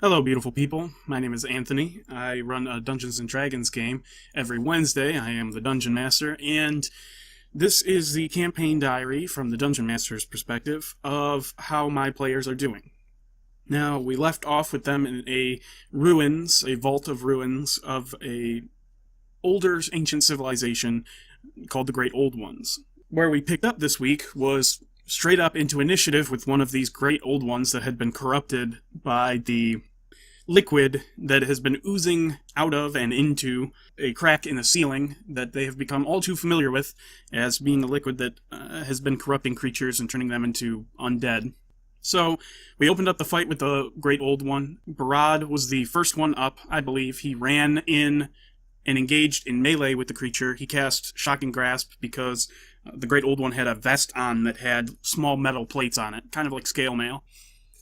Hello, beautiful people. My name is Anthony. I run a Dungeons and Dragons game every Wednesday. I am the Dungeon Master, and this is the campaign diary from the Dungeon Master's perspective of how my players are doing. Now, we left off with them in a vault of ruins of a older ancient civilization called the Great Old Ones. Where we picked up this week was straight up into initiative with one of these Great Old Ones that had been corrupted by the liquid that has been oozing out of and into a crack in the ceiling that they have become all too familiar with as being a liquid that has been corrupting creatures and turning them into undead. So, we opened up the fight with the Great Old One. Barad was the first one up, I believe. He ran in and engaged in melee with the creature. He cast Shocking Grasp because the Great Old One had a vest on that had small metal plates on it, kind of like scale mail.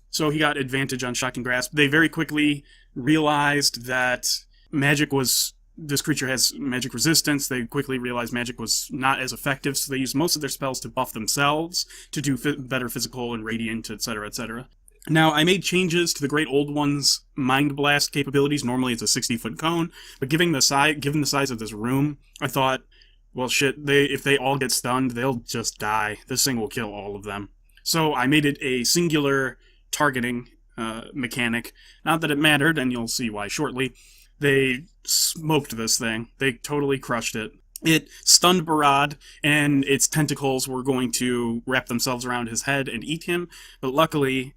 So he got advantage on Shocking Grasp. They very quickly realized that this creature has magic resistance. They quickly realized magic was not as effective, so they used most of their spells to buff themselves, to do better physical and radiant, etc., etc. Now, I made changes to the Great Old One's Mind Blast capabilities. Normally it's a 60-foot cone, but given the size of this room, I thought, well, shit, if they all get stunned, they'll just die. This thing will kill all of them. So I made it a singular targeting mechanic. Not that it mattered, and you'll see why shortly. They smoked this thing. They totally crushed it. It stunned Barad, and its tentacles were going to wrap themselves around his head and eat him, but luckily,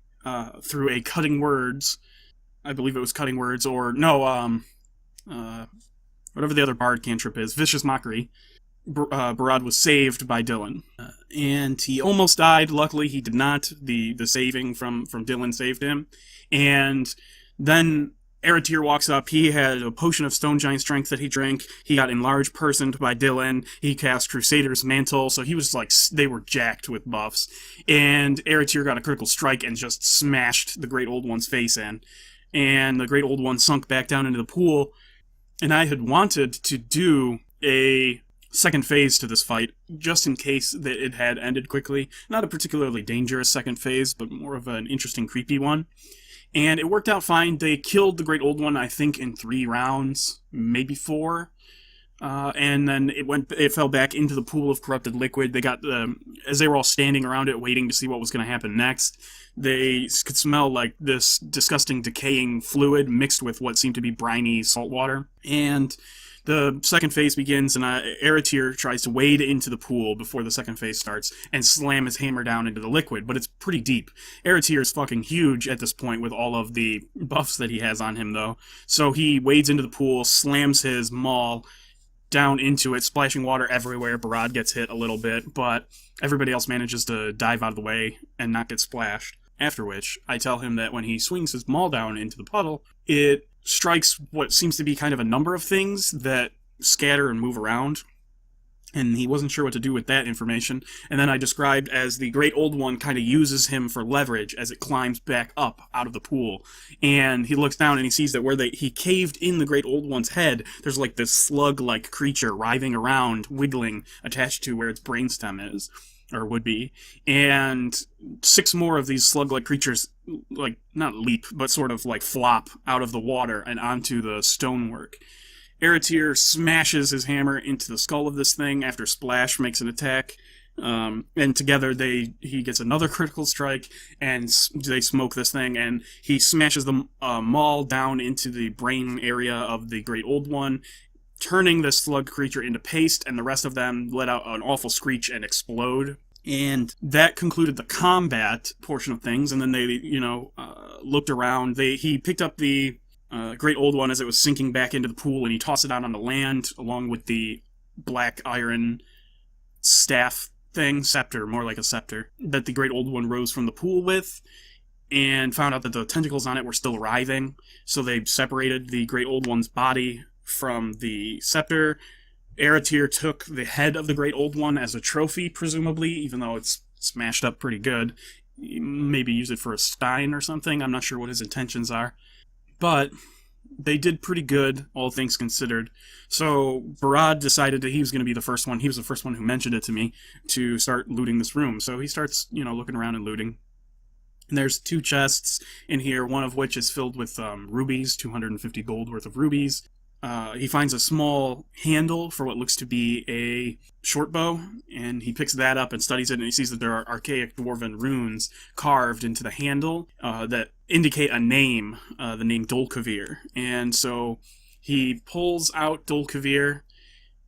through a cutting words, I believe it was cutting words, or no, whatever the other bard cantrip is, vicious mockery, Barad was saved by Dylan. And he almost died. Luckily, he did not. The saving from Dylan saved him. And then Eratir walks up. He had a potion of Stone Giant Strength that he drank. He got enlarged personed by Dylan. He cast Crusader's Mantle, so he was like, they were jacked with buffs. And Eratir got a critical strike and just smashed the Great Old One's face in. And the Great Old One sunk back down into the pool. And I had wanted to do a second phase to this fight, just in case that it had ended quickly. Not a particularly dangerous second phase, but more of an interesting, creepy one. And it worked out fine. They killed the Great Old One, I think, in 3 rounds, maybe 4. And then it fell back into the pool of corrupted liquid. They got as they were all standing around it, waiting to see what was going to happen next. They could smell like this disgusting, decaying fluid mixed with what seemed to be briny salt water. And the second phase begins, and Eratir tries to wade into the pool before the second phase starts and slam his hammer down into the liquid, but it's pretty deep. Eratir is fucking huge at this point with all of the buffs that he has on him, though. So he wades into the pool, slams his maul down into it, splashing water everywhere. Barad gets hit a little bit, but everybody else manages to dive out of the way and not get splashed. After which, I tell him that when he swings his maul down into the puddle, it strikes what seems to be kind of a number of things that scatter and move around, and he wasn't sure what to do with that information. And then I described as the Great Old One kind of uses him for leverage as it climbs back up out of the pool. And he looks down and he sees that where he caved in the Great Old One's head, there's like this slug-like creature writhing around, wiggling, attached to where its brainstem is, or would be. And 6 more of these slug-like creatures, like, not leap, but sort of like flop out of the water and onto the stonework. Eratir smashes his hammer into the skull of this thing after Splash makes an attack. And together he gets another critical strike, and they smoke this thing, and he smashes the maul down into the brain area of the Great Old One, turning this slug creature into paste, and the rest of them let out an awful screech and explode. And that concluded the combat portion of things, and then they, looked around. He picked up the Great Old One as it was sinking back into the pool, and he tossed it out on the land, along with the black iron staff thing, scepter, more like a scepter, that the Great Old One rose from the pool with, and found out that the tentacles on it were still writhing, so they separated the Great Old One's body from the scepter. Eratir took the head of the Great Old One as a trophy, presumably, even though it's smashed up pretty good. Maybe use it for a stein or something. I'm not sure what his intentions are. But they did pretty good, all things considered. So Barad decided that he was going to be the first one. He was the first one who mentioned it to me to start looting this room. So he starts, looking around and looting. And there's 2 chests in here, one of which is filled with rubies, 250 gold worth of rubies. He finds a small handle for what looks to be a short bow, and he picks that up and studies it, and he sees that there are archaic dwarven runes carved into the handle that indicate a name, the name Dolkavir. And so he pulls out Dolkavir,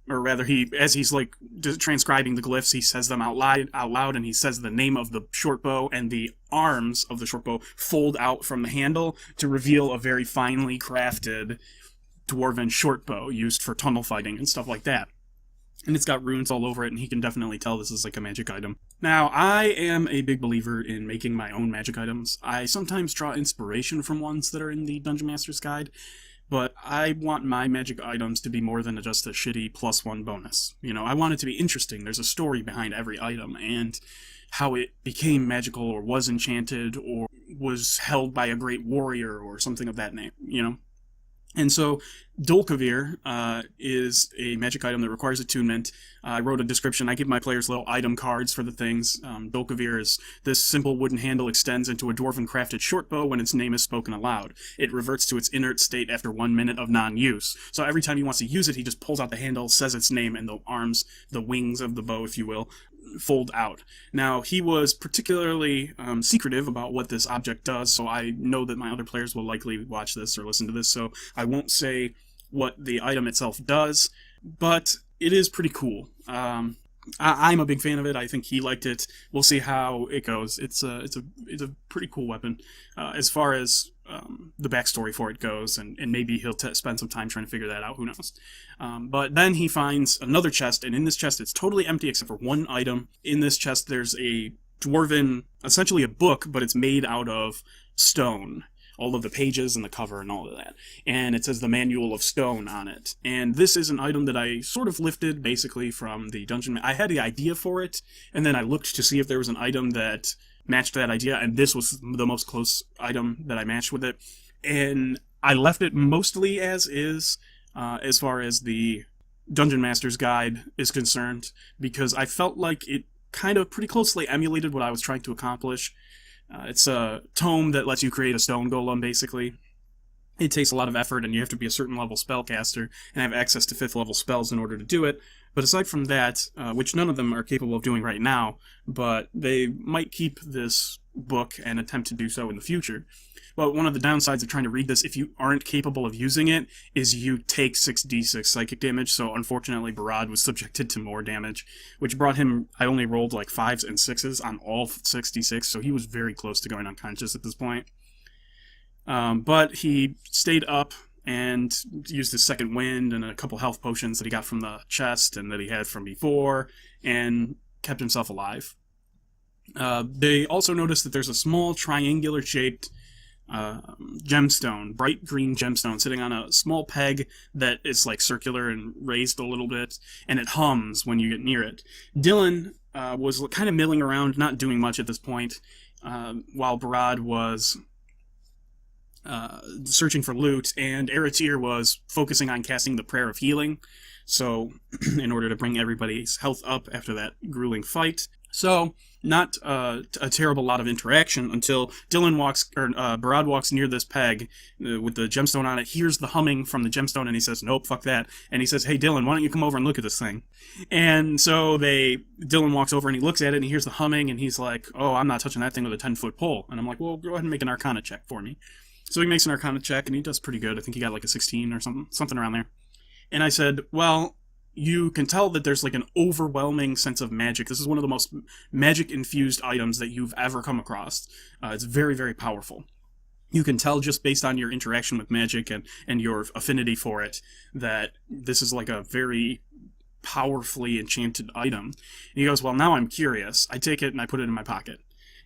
or rather, as he's like transcribing the glyphs, he says them out loud, and he says the name of the short bow, and the arms of the short bow fold out from the handle to reveal a very finely crafted dwarven short bow used for tunnel fighting and stuff like that. And it's got runes all over it, and he can definitely tell this is like a magic item. Now, I am a big believer in making my own magic items. I sometimes draw inspiration from ones that are in the Dungeon Master's Guide, but I want my magic items to be more than just a shitty +1 bonus. You know, I want it to be interesting. There's a story behind every item, and how it became magical, or was enchanted, or was held by a great warrior, or something of that name, you know? And so, Dolkavir is a magic item that requires attunement. I wrote a description. I give my players little item cards for the things. Dolkavir is this simple wooden handle extends into a dwarven crafted short bow when its name is spoken aloud. It reverts to its inert state after 1 minute of non-use. So every time he wants to use it, he just pulls out the handle, says its name, and the arms, the wings of the bow, if you will, fold out. Now, he was particularly secretive about what this object does, so I know that my other players will likely watch this or listen to this, so I won't say what the item itself does, but it is pretty cool. I'm a big fan of it. I think he liked it. We'll see how it goes. It's a pretty cool weapon. As far as the backstory for it goes, and maybe he'll spend some time trying to figure that out. Who knows? But then he finds another chest, and in this chest it's totally empty except for one item. In this chest there's a dwarven, essentially a book, but it's made out of stone. All of the pages and the cover and all of that. And it says the Manual of Stone on it. And this is an item that I sort of lifted basically from the dungeon. I had the idea for it, and then I looked to see if there was an item that matched that idea, and this was the most close item that I matched with it. And I left it mostly as is, as far as the Dungeon Master's Guide is concerned, because I felt like it kind of pretty closely emulated what I was trying to accomplish. It's a tome that lets you create a stone golem, basically. It takes a lot of effort, and you have to be a certain level spellcaster and have access to 5th level spells in order to do it. But aside from that, which none of them are capable of doing right now, but they might keep this book and attempt to do so in the future. But one of the downsides of trying to read this, if you aren't capable of using it, is you take 6d6 psychic damage, so unfortunately Barad was subjected to more damage, which brought him, I only rolled like 5s and 6s on all 6d6, so he was very close to going unconscious at this point. But he stayed up and used his second wind and a couple health potions that he got from the chest and that he had from before, and kept himself alive. They also noticed that there's a small triangular-shaped gemstone, bright green gemstone, sitting on a small peg that is like circular and raised a little bit, and it hums when you get near it. Dylan was kind of milling around, not doing much at this point, while Barad was searching for loot, and Eratir was focusing on casting the Prayer of Healing, so in order to bring everybody's health up after that grueling fight. So, not a terrible lot of interaction until Barad walks near this peg with the gemstone on it, hears the humming from the gemstone, and he says, nope, fuck that. And he says, hey, Dylan, why don't you come over and look at this thing? And so Dylan walks over and he looks at it and he hears the humming, and he's like, oh, I'm not touching that thing with a 10-foot pole. And I'm like, well, go ahead and make an Arcana check for me. So he makes an Arcana check, and he does pretty good. I think he got like a 16 or something around there. And I said, well, you can tell that there's like an overwhelming sense of magic. This is one of the most magic-infused items that you've ever come across. It's very, very powerful. You can tell just based on your interaction with magic and your affinity for it that this is like a very powerfully enchanted item. And he goes, well, now I'm curious. I take it and I put it in my pocket.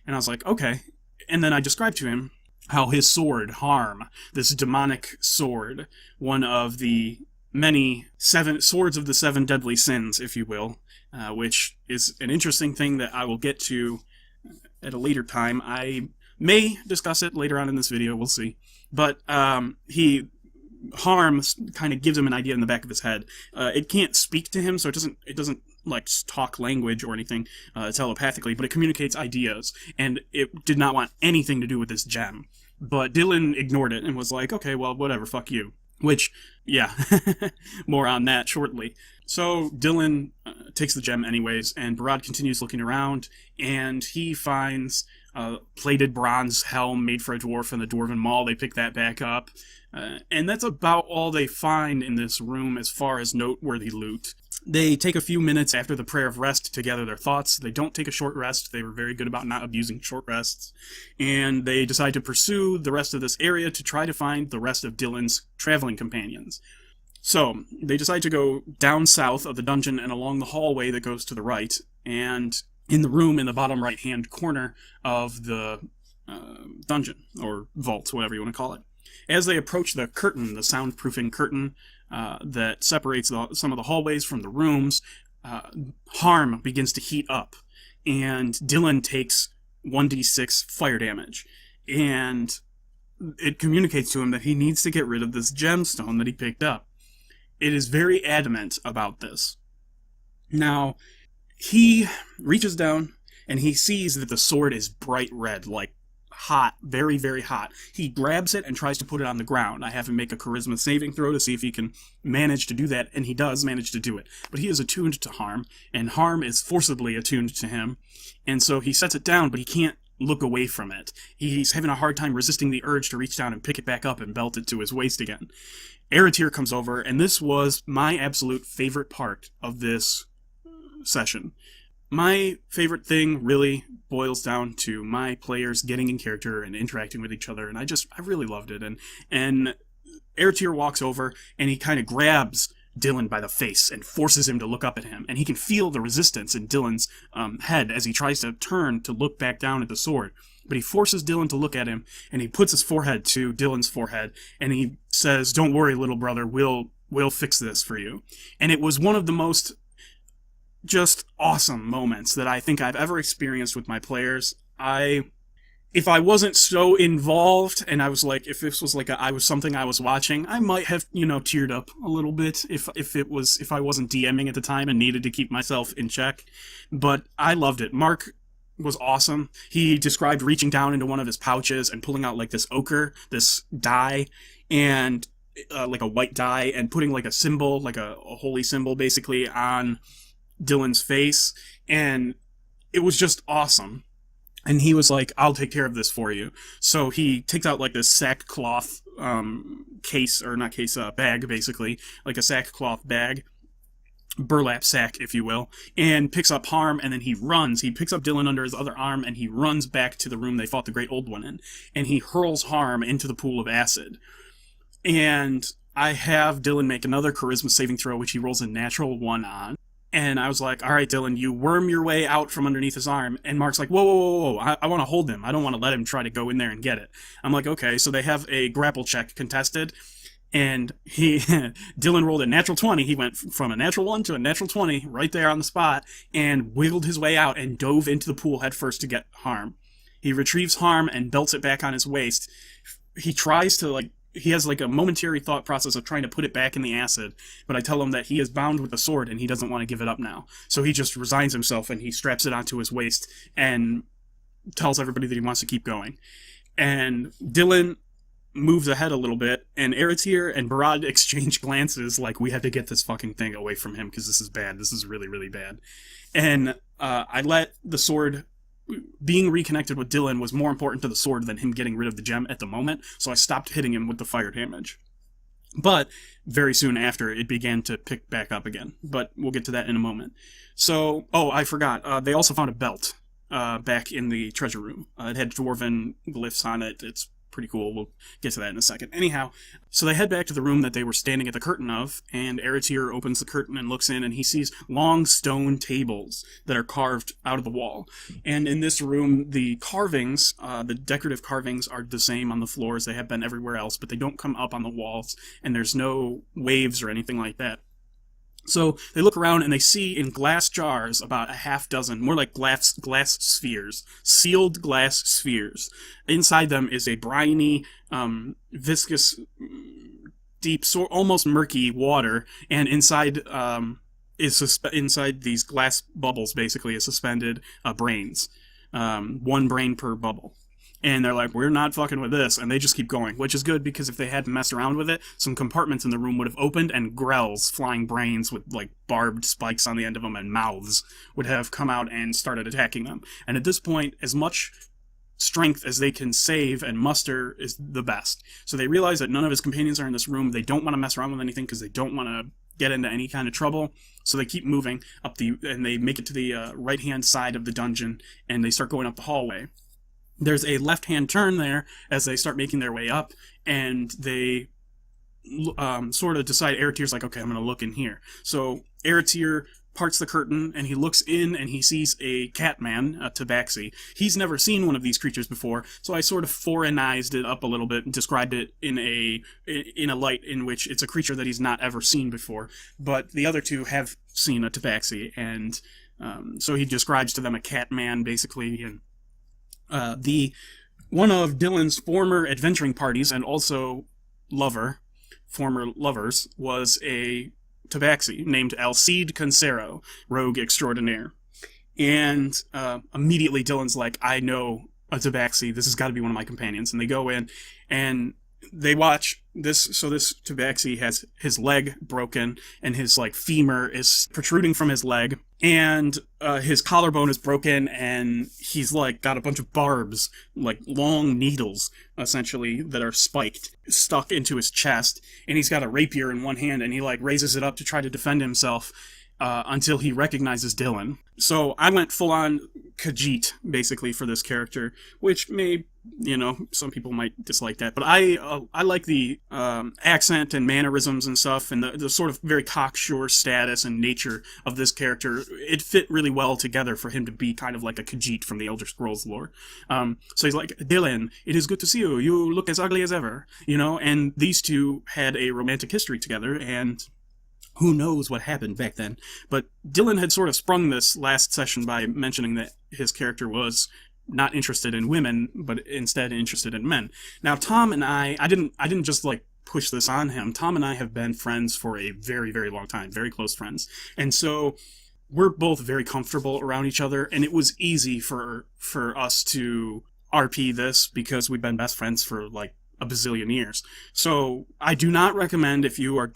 And I was like, okay. And then I described to him how his sword, Harm, this demonic sword, one of the many swords of the 7 deadly sins, if you will, which is an interesting thing that I will get to at a later time. I may discuss it later on in this video, we'll see. But Harm kind of gives him an idea in the back of his head. It can't speak to him, so it doesn't like talk language or anything telepathically, but it communicates ideas, and it did not want anything to do with this gem. But Dylan ignored it and was like, okay, well, whatever, fuck you. Which, yeah, more on that shortly. So Dylan takes the gem anyways, and Barad continues looking around, and he finds a plated bronze helm made for a dwarf in the Dwarven Mall. They pick that back up. And that's about all they find in this room as far as noteworthy loot. They take a few minutes after the prayer of rest to gather their thoughts. They don't take a short rest. They were very good about not abusing short rests. And they decide to pursue the rest of this area to try to find the rest of Dylan's traveling companions. So, they decide to go down south of the dungeon and along the hallway that goes to the right. And in the room in the bottom right-hand corner of the dungeon, or vault, whatever you want to call it. As they approach the curtain, the soundproofing curtain that separates some of the hallways from the rooms, harm begins to heat up, and Dylan takes 1d6 fire damage. And it communicates to him that he needs to get rid of this gemstone that he picked up. It is very adamant about this. Now, he reaches down, and he sees that the sword is bright red, like hot, very, very hot. He grabs it and tries to put it on the ground. I have him make a charisma saving throw to see if he can manage to do that, and he does manage to do it. But he is attuned to harm, and harm is forcibly attuned to him, and so he sets it down, but he can't look away from it. He's having a hard time resisting the urge to reach down and pick it back up and belt it to his waist again. Aratir comes over, and this was my absolute favorite part of this session. My favorite thing really boils down to my players getting in character and interacting with each other, and I really loved it. And Aratir walks over, and he kind of grabs Dylan by the face and forces him to look up at him, and he can feel the resistance in Dylan's head as he tries to turn to look back down at the sword. But he forces Dylan to look at him, and he puts his forehead to Dylan's forehead, and he says, "Don't worry, little brother, we'll fix this for you." And it was one of the most just awesome moments that I think I've ever experienced with my players. If I wasn't so involved, and I was like, if this was like I was something I was watching, I might have, teared up a little bit if I wasn't DMing at the time and needed to keep myself in check. But I loved it. Mark was awesome. He described reaching down into one of his pouches and pulling out like this ochre, this dye, and like a white dye, and putting like a symbol, like a holy symbol basically, on Dylan's face, and it was just awesome. And he was like, "I'll take care of this for you." So he takes out like this sackcloth bag, basically, like a sackcloth bag, burlap sack, if you will, and picks up Harm, and then he runs. He picks up Dylan under his other arm, and he runs back to the room they fought the Great Old One in, and he hurls Harm into the pool of acid. And I have Dylan make another charisma saving throw, which he rolls a natural 1 on. And I was like, "All right, Dylan, you worm your way out from underneath his arm." And Mark's like, whoa, I want to hold him. I don't want to let him try to go in there and get it. I'm like, okay. So they have a grapple check contested, and Dylan rolled a natural 20. He went from a natural 1 to a natural 20 right there on the spot, and wiggled his way out and dove into the pool head first to get Harm. He retrieves Harm and belts it back on his waist. He tries to, he has like a momentary thought process of trying to put it back in the acid, but I tell him that he is bound with the sword and he doesn't want to give it up now. So he just resigns himself and he straps it onto his waist and tells everybody that he wants to keep going. And Dylan moves ahead a little bit, and Aratir and Barad exchange glances like, we have to get this fucking thing away from him because this is bad. This is really, really bad. And I let the sword... Being reconnected with Dylan was more important to the sword than him getting rid of the gem at the moment, so I stopped hitting him with the fire damage. But very soon after, it began to pick back up again. But we'll get to that in a moment. So, I forgot. They also found a belt back in the treasure room. It had dwarven glyphs on it. It's pretty cool. We'll get to that in a second. Anyhow, so they head back to the room that they were standing at the curtain of, and Aratir opens the curtain and looks in, and he sees long stone tables that are carved out of the wall. And in this room, the carvings, the decorative carvings, are the same on the floor as they have been everywhere else, but they don't come up on the walls, and there's no waves or anything like that. So they look around and they see in glass jars about a half dozen, more like glass spheres, sealed glass spheres. Inside them is a briny, viscous, deep, almost murky water, and inside inside these glass bubbles, basically, is suspended brains. One brain per bubble. And they're like, we're not fucking with this, and they just keep going, which is good because if they had messed around with it, some compartments in the room would have opened, and grells, flying brains with like barbed spikes on the end of them and mouths, would have come out and started attacking them. And at this point, as much strength as they can save and muster is the best. So they realize that none of his companions are in this room. They don't want to mess around with anything because they don't want to get into any kind of trouble. So they keep moving up and they make it to the right-hand side of the dungeon, and they start going up the hallway. There's a left-hand turn there as they start making their way up, and they sort of decide, Eretyr's like, okay, I'm going to look in here. So Eretyr parts the curtain, and he looks in, and he sees a catman, a tabaxi. He's never seen one of these creatures before, so I sort of foreignized it up a little bit and described it in a light in which it's a creature that he's not ever seen before. But the other two have seen a tabaxi, and so he describes to them a catman, basically, and one of Dylan's former adventuring parties and also former lovers, was a tabaxi named Alcide Concero, rogue extraordinaire. And immediately Dylan's like, I know a tabaxi, this has got to be one of my companions. And they go in and they watch this. So this tabaxi has his leg broken, and his like femur is protruding from his leg, and his collarbone is broken, and he's like got a bunch of barbs, like long needles essentially, that are spiked, stuck into his chest, and he's got a rapier in one hand, and he like raises it up to try to defend himself until he recognizes Dylan. So I went full on Khajiit basically for this character, which may, some people might dislike that, but I like the accent and mannerisms and stuff, and the sort of very cocksure status and nature of this character. It fit really well together for him to be kind of like a Khajiit from the Elder Scrolls lore. So he's like, Dylan, it is good to see you. You look as ugly as ever, and these two had a romantic history together, and who knows what happened back then. But Dylan had sort of sprung this last session by mentioning that his character was not interested in women, but instead interested in men. Now, Tom and I didn't just like push this on him. Tom and I have been friends for a very, very long time, very close friends. And so we're both very comfortable around each other, and it was easy for us to RP this because we've been best friends for like a bazillion years. So I do not recommend, if you are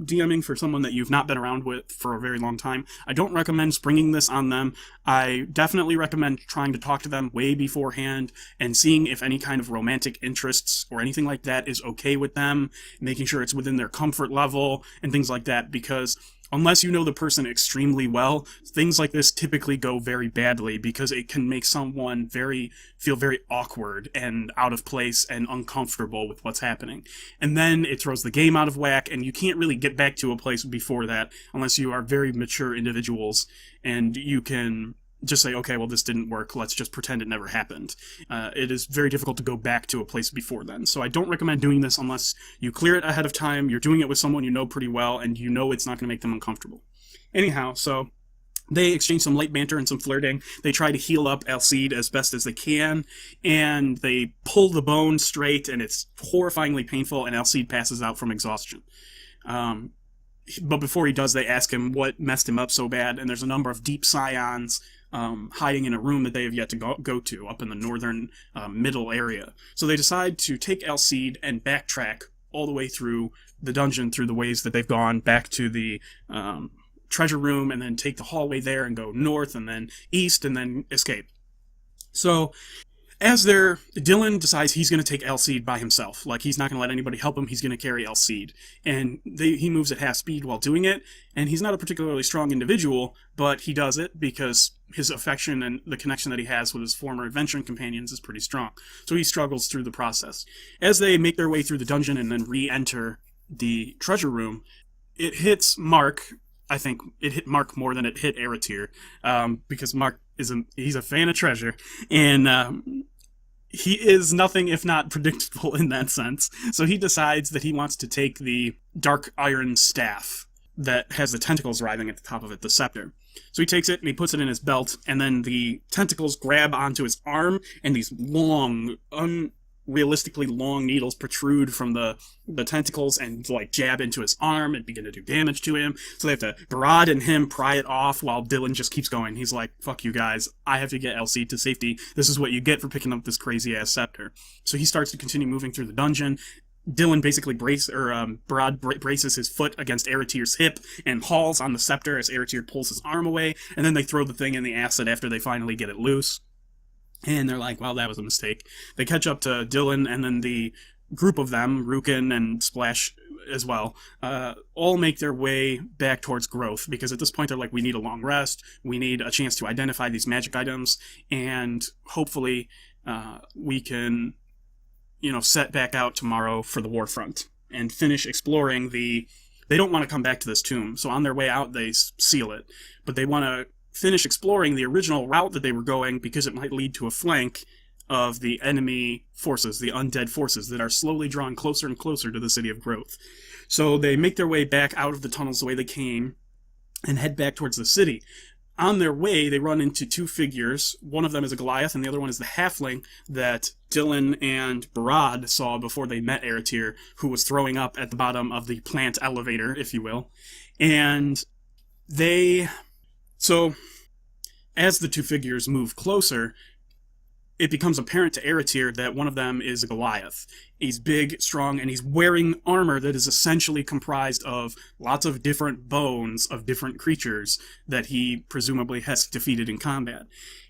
DMing for someone that you've not been around with for a very long time, I don't recommend springing this on them. I definitely recommend trying to talk to them way beforehand and seeing if any kind of romantic interests or anything like that is okay with them, making sure it's within their comfort level and things like that, because unless you know the person extremely well, things like this typically go very badly because it can make someone feel very awkward and out of place and uncomfortable with what's happening. And then it throws the game out of whack, and you can't really get back to a place before that unless you are very mature individuals and you can just say, okay, well, this didn't work, let's just pretend it never happened. It is very difficult to go back to a place before then. So I don't recommend doing this unless you clear it ahead of time, you're doing it with someone you know pretty well, and you know it's not going to make them uncomfortable. Anyhow, so they exchange some light banter and some flirting. They try to heal up Alcide as best as they can, and they pull the bone straight, and it's horrifyingly painful, and Alcide passes out from exhaustion. But before he does, they ask him what messed him up so bad, and there's a number of deep scions hiding in a room that they have yet to go to up in the northern middle area. So they decide to take Alcide and backtrack all the way through the dungeon, through the ways that they've gone, back to the treasure room, and then take the hallway there and go north and then east and then escape. So as Dylan decides he's going to take Alcide by himself. Like, he's not going to let anybody help him. He's going to carry Alcide. And he moves at half speed while doing it. And he's not a particularly strong individual, but he does it because his affection and the connection that he has with his former adventuring companions is pretty strong. So he struggles through the process. As they make their way through the dungeon and then re-enter the treasure room, it hits Mark. I think it hit Mark more than it hit Erettyr, because Mark he's a fan of treasure, and he is nothing if not predictable in that sense. So he decides that he wants to take the dark iron staff that has the tentacles writhing at the top of it, the scepter. So he takes it and he puts it in his belt, and then the tentacles grab onto his arm, and these long, realistically long needles protrude from the tentacles and like jab into his arm and begin to do damage to him. So they have to, Barad and him pry it off while Dylan just keeps going. He's like, fuck you guys, I have to get Elsie to safety. This is what you get for picking up this crazy ass scepter. So he starts to continue moving through the dungeon. Dylan basically Barad braces his foot against Eretir's hip and hauls on the scepter as Eretir pulls his arm away, and then they throw the thing in the acid after they finally get it loose. And they're like, well, that was a mistake. They catch up to Dylan, and then the group of them, Rukin and Splash as well, all make their way back towards growth, because at this point they're like, we need a long rest, we need a chance to identify these magic items, and hopefully we can, set back out tomorrow for the war front and finish exploring they don't want to come back to this tomb, so on their way out they seal it, but they want to finish exploring the original route that they were going, because it might lead to a flank of the enemy forces, the undead forces that are slowly drawing closer and closer to the City of Growth. So they make their way back out of the tunnels the way they came and head back towards the city. On their way, they run into two figures. One of them is a Goliath, and the other one is the halfling that Dylan and Barad saw before they met Eretir, who was throwing up at the bottom of the plant elevator, if you will. And so, as the two figures move closer, it becomes apparent to Eretir that one of them is a Goliath. He's big, strong, and he's wearing armor that is essentially comprised of lots of different bones of different creatures that he presumably has defeated in combat.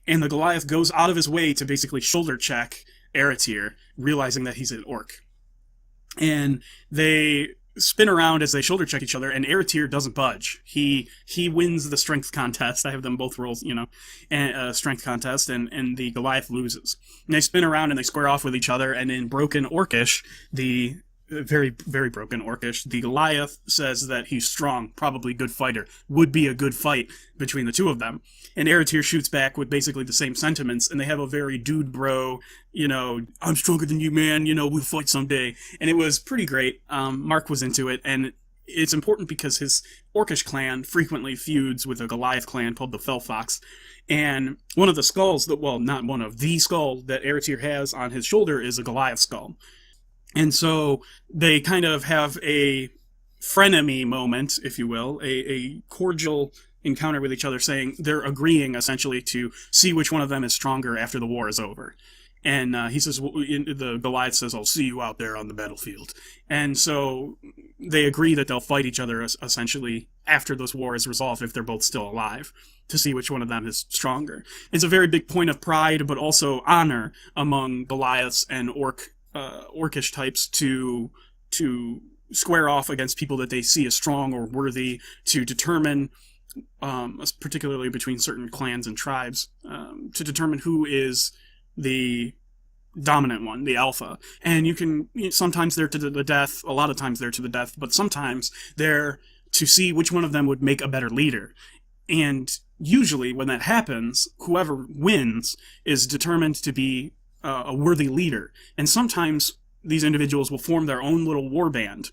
And the Goliath goes out of his way to basically shoulder check Eretir, realizing that he's an orc. And they spin around as they shoulder check each other, and Eretir doesn't budge. He wins the strength contest. I have them both roll, strength contest, and the Goliath loses. And they spin around and they square off with each other, and in broken Orcish, the very, very broken Orcish, the Goliath says that he's strong, probably good fighter, would be a good fight between the two of them. And Eretir shoots back with basically the same sentiments, and they have a very dude bro, I'm stronger than you, man, we'll fight someday. And it was pretty great. Mark was into it, and it's important because his Orcish clan frequently feuds with a Goliath clan called the Fellfox. And one of the skulls the skull that Eretir has on his shoulder is a Goliath skull. And so they kind of have a frenemy moment, if you will, a cordial encounter with each other, saying they're agreeing essentially to see which one of them is stronger after the war is over. And he says, the Goliath says, I'll see you out there on the battlefield. And so they agree that they'll fight each other essentially after this war is resolved, if they're both still alive, to see which one of them is stronger. It's a very big point of pride, but also honor among Goliaths and orcish types to square off against people that they see as strong or worthy, to determine, particularly between certain clans and tribes, to determine who is the dominant one, the alpha. And sometimes they're to the death, a lot of times they're to the death, but sometimes they're to see which one of them would make a better leader. And usually when that happens, whoever wins is determined to be a worthy leader. And sometimes these individuals will form their own little war band.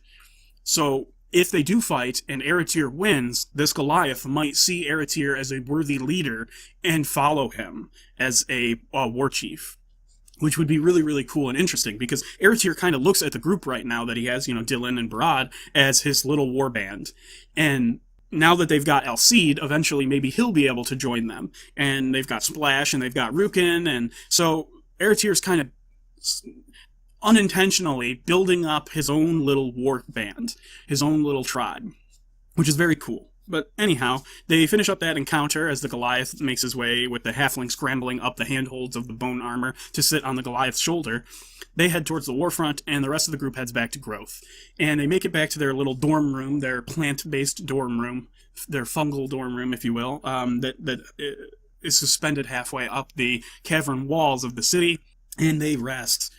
So if they do fight and Eretir wins, this Goliath might see Eretir as a worthy leader and follow him as a war chief, which would be really, really cool and interesting, because Eretir kind of looks at the group right now that he has, Dylan and Barad, as his little war band. And now that they've got Alcide, eventually maybe he'll be able to join them. And they've got Splash and they've got Rukin, and so Eretir's kind of unintentionally building up his own little war band, his own little tribe, which is very cool. But anyhow, they finish up that encounter as the Goliath makes his way with the halfling scrambling up the handholds of the bone armor to sit on the Goliath's shoulder. They head towards the war front, and the rest of the group heads back to Growth. And they make it back to their little dorm room, their plant-based dorm room, their fungal dorm room, if you will, that is suspended halfway up the cavern walls of the city, and they rest.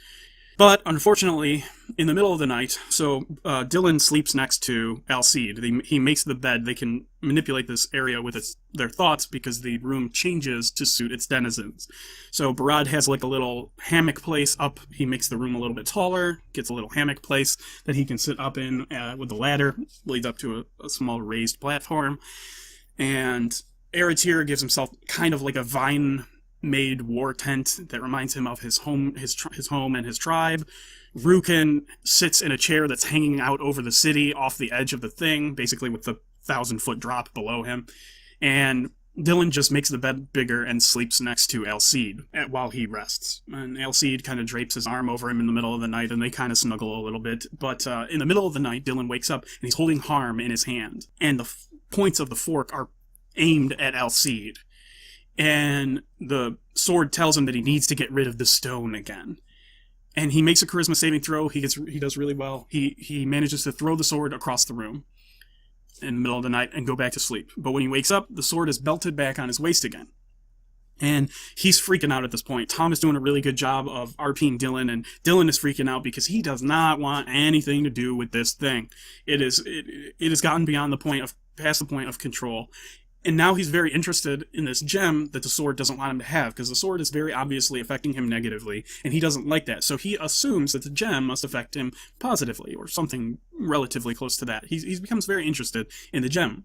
But, unfortunately, in the middle of the night, so Dylan sleeps next to Alcide. He makes the bed. They can manipulate this area with their thoughts because the room changes to suit its denizens. So Barad has like a little hammock place up. He makes the room a little bit taller, gets a little hammock place that he can sit up in with the ladder, leads up to a small raised platform. And Eretir gives himself kind of like a vine made war tent that reminds him of his home, his home and his tribe. Rukin sits in a chair that's hanging out over the city off the edge of the thing, basically with the 1,000-foot drop below him. And Dylan just makes the bed bigger and sleeps next to Alcide while he rests. And Alcide kind of drapes his arm over him in the middle of the night, and they kind of snuggle a little bit. But in the middle of the night, Dylan wakes up, and he's holding Harm in his hand. And the points of the fork are aimed at Alcide. And the sword tells him that he needs to get rid of the stone again. And he makes a charisma saving throw. He does really well. He manages to throw the sword across the room in the middle of the night and go back to sleep. But when he wakes up, the sword is belted back on his waist again. And he's freaking out at this point. Tom is doing a really good job of RPing Dylan, and Dylan is freaking out because he does not want anything to do with this thing. It has gotten beyond past the point of control. And now he's very interested in this gem that the sword doesn't want him to have, because the sword is very obviously affecting him negatively, and he doesn't like that. So he assumes that the gem must affect him positively, or something relatively close to that. He becomes very interested in the gem.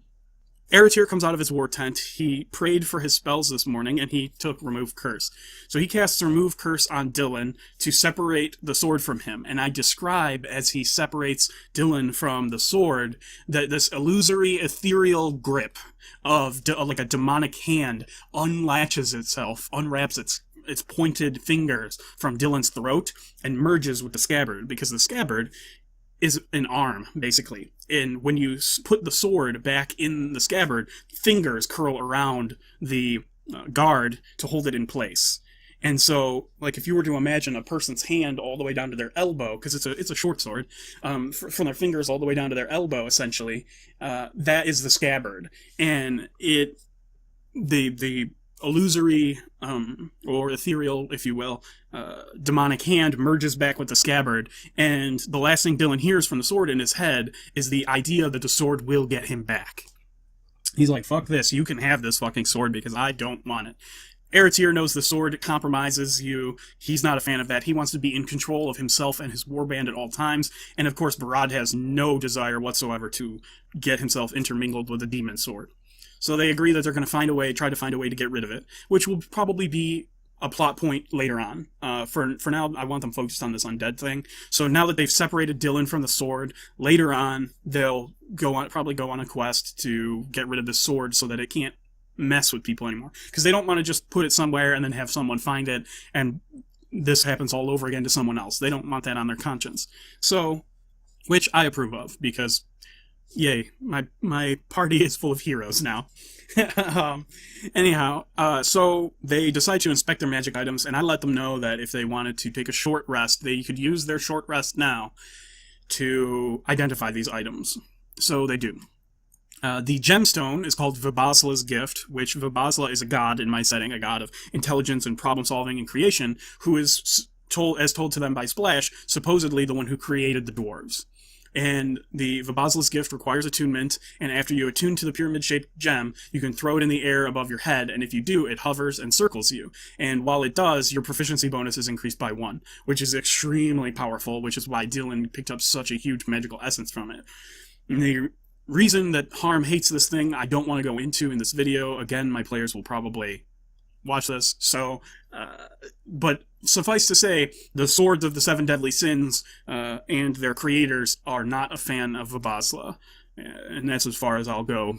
Aratir comes out of his war tent. He prayed for his spells this morning, and he took Remove Curse. So he casts Remove Curse on Dylan to separate the sword from him. And I describe, as he separates Dylan from the sword, that this illusory, ethereal grip of like a demonic hand unlatches itself, unwraps its pointed fingers from Dylan's throat, and merges with the scabbard, because the scabbard is an arm, basically. And when you put the sword back in the scabbard, fingers curl around the guard to hold it in place. And so, like, if you were to imagine a person's hand all the way down to their elbow, because it's a short sword, from their fingers all the way down to their elbow, essentially, that is the scabbard. And the illusory, or ethereal, if you will, demonic hand merges back with the scabbard, and the last thing Dylan hears from the sword in his head is the idea that the sword will get him back. He's like, fuck this, you can have this fucking sword because I don't want it. Aratir knows the sword compromises you. He's not a fan of that. He wants to be in control of himself and his warband at all times. And of course, Barad has no desire whatsoever to get himself intermingled with the demon sword. So they agree that they're going to try to find a way to get rid of it, which will probably be a plot point later on. For now, I want them focused on this undead thing. So now that they've separated Dylan from the sword, later on, they'll probably go on a quest to get rid of the sword so that it can't mess with people anymore, because they don't want to just put it somewhere and then have someone find it and this happens all over again to someone else. They don't want that on their conscience. So, which I approve of, because yay, my party is full of heroes now. Anyhow, so they decide to inspect their magic items, and I let them know that if they wanted to take a short rest, they could use their short rest now to identify these items. So they do. The gemstone is called Vibasla's Gift, which Vibasla is a god in my setting, a god of intelligence and problem-solving and creation, who is told to them by Splash, supposedly the one who created the dwarves. And the Vibasla's Gift requires attunement, and after you attune to the pyramid-shaped gem, you can throw it in the air above your head, and if you do, it hovers and circles you. And while it does, your proficiency bonus is increased by 1, which is extremely powerful, which is why Dylan picked up such a huge magical essence from it. And the reason that Harm hates this thing, I don't want to go into in this video. Again, my players will probably watch this. So, but suffice to say, the Swords of the Seven Deadly Sins and their creators are not a fan of Vibasla. And that's as far as I'll go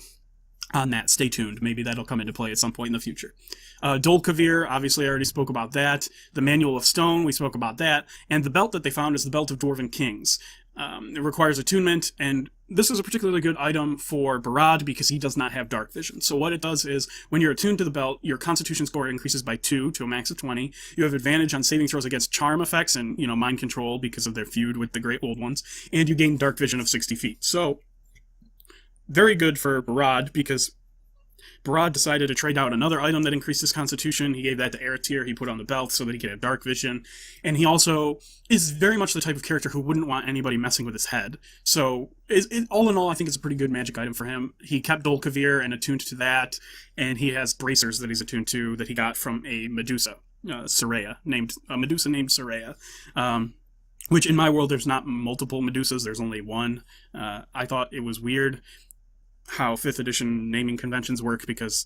on that. Stay tuned. Maybe that'll come into play at some point in the future. Dolkavir, obviously I already spoke about that. The Manual of Stone, we spoke about that. And the belt that they found is the Belt of Dwarven Kings. It requires attunement, and this is a particularly good item for Barad because he does not have dark vision. So what it does is, when you're attuned to the belt, your constitution score increases by 2 to a max of 20. You have advantage on saving throws against charm effects and, mind control because of their feud with the Great Old Ones, and you gain dark vision of 60 feet. So, very good for Barad, because Barad decided to trade out another item that increased his constitution. He gave that to Aratir. He put on the belt so that he could have dark vision. And he also is very much the type of character who wouldn't want anybody messing with his head. So, all in all, I think it's a pretty good magic item for him. He kept Dolkavir and attuned to that, and he has bracers that he's attuned to that he got from a Medusa, Soraya, a Medusa named Soraya. Which, in my world, there's not multiple Medusas, there's only one. I thought it was weird how 5th edition naming conventions work, because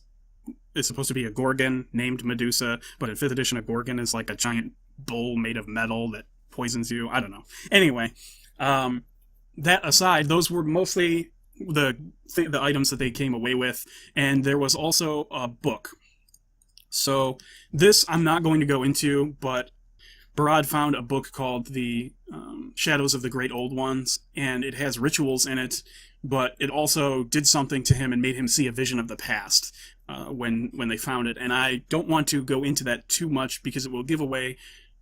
is supposed to be a gorgon named Medusa, but in 5th edition, a gorgon is like a giant bull made of metal that poisons you. I don't know. Anyway, that aside, those were mostly the items that they came away with, and there was also a book. So this I'm not going to go into, but Barad found a book called The Shadows of the Great Old Ones, and it has rituals in it, but it also did something to him and made him see a vision of the past when they found it. And I don't want to go into that too much because it will give away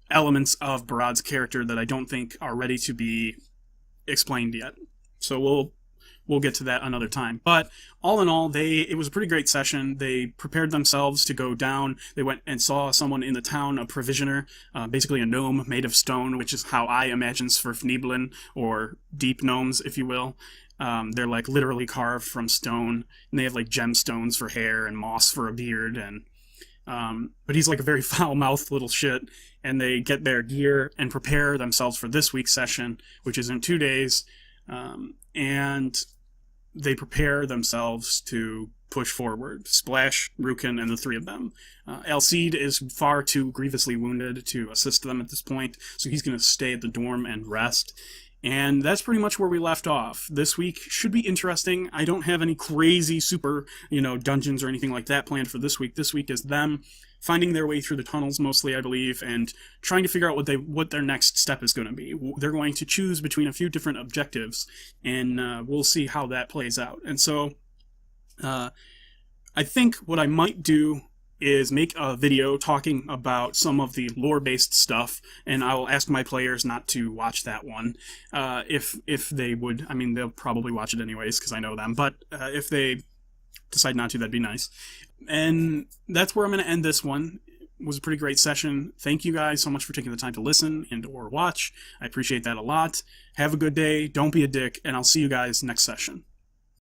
elements of Barad's character that I don't think are ready to be explained yet. So we'll get to that another time. But all in all, it was a pretty great session. They prepared themselves to go down. They went and saw someone in the town, a provisioner, basically a gnome made of stone, which is how I imagine Sverfnibelin, or deep gnomes, if you will. They're like literally carved from stone, and they have like gemstones for hair and moss for a beard, and but he's like a very foul-mouthed little shit. And they get their gear and prepare themselves for this week's session, which is in 2 days, and they prepare themselves to push forward. Splash, Rukin, and the 3 of them. Alcide is far too grievously wounded to assist them at this point, so he's going to stay at the dorm and rest. And that's pretty much where we left off. This week should be interesting. I don't have any crazy super, dungeons or anything like that planned for this week. This week is them finding their way through the tunnels mostly, I believe, and trying to figure out what their next step is going to be. They're going to choose between a few different objectives, and we'll see how that plays out. And so I think what I might do is make a video talking about some of the lore-based stuff, and I'll ask my players not to watch that one. If they would, I mean, they'll probably watch it anyways, because I know them, but if they decide not to, that'd be nice. And that's where I'm going to end this one. It was a pretty great session. Thank you guys so much for taking the time to listen and or watch. I appreciate that a lot. Have a good day, don't be a dick, and I'll see you guys next session.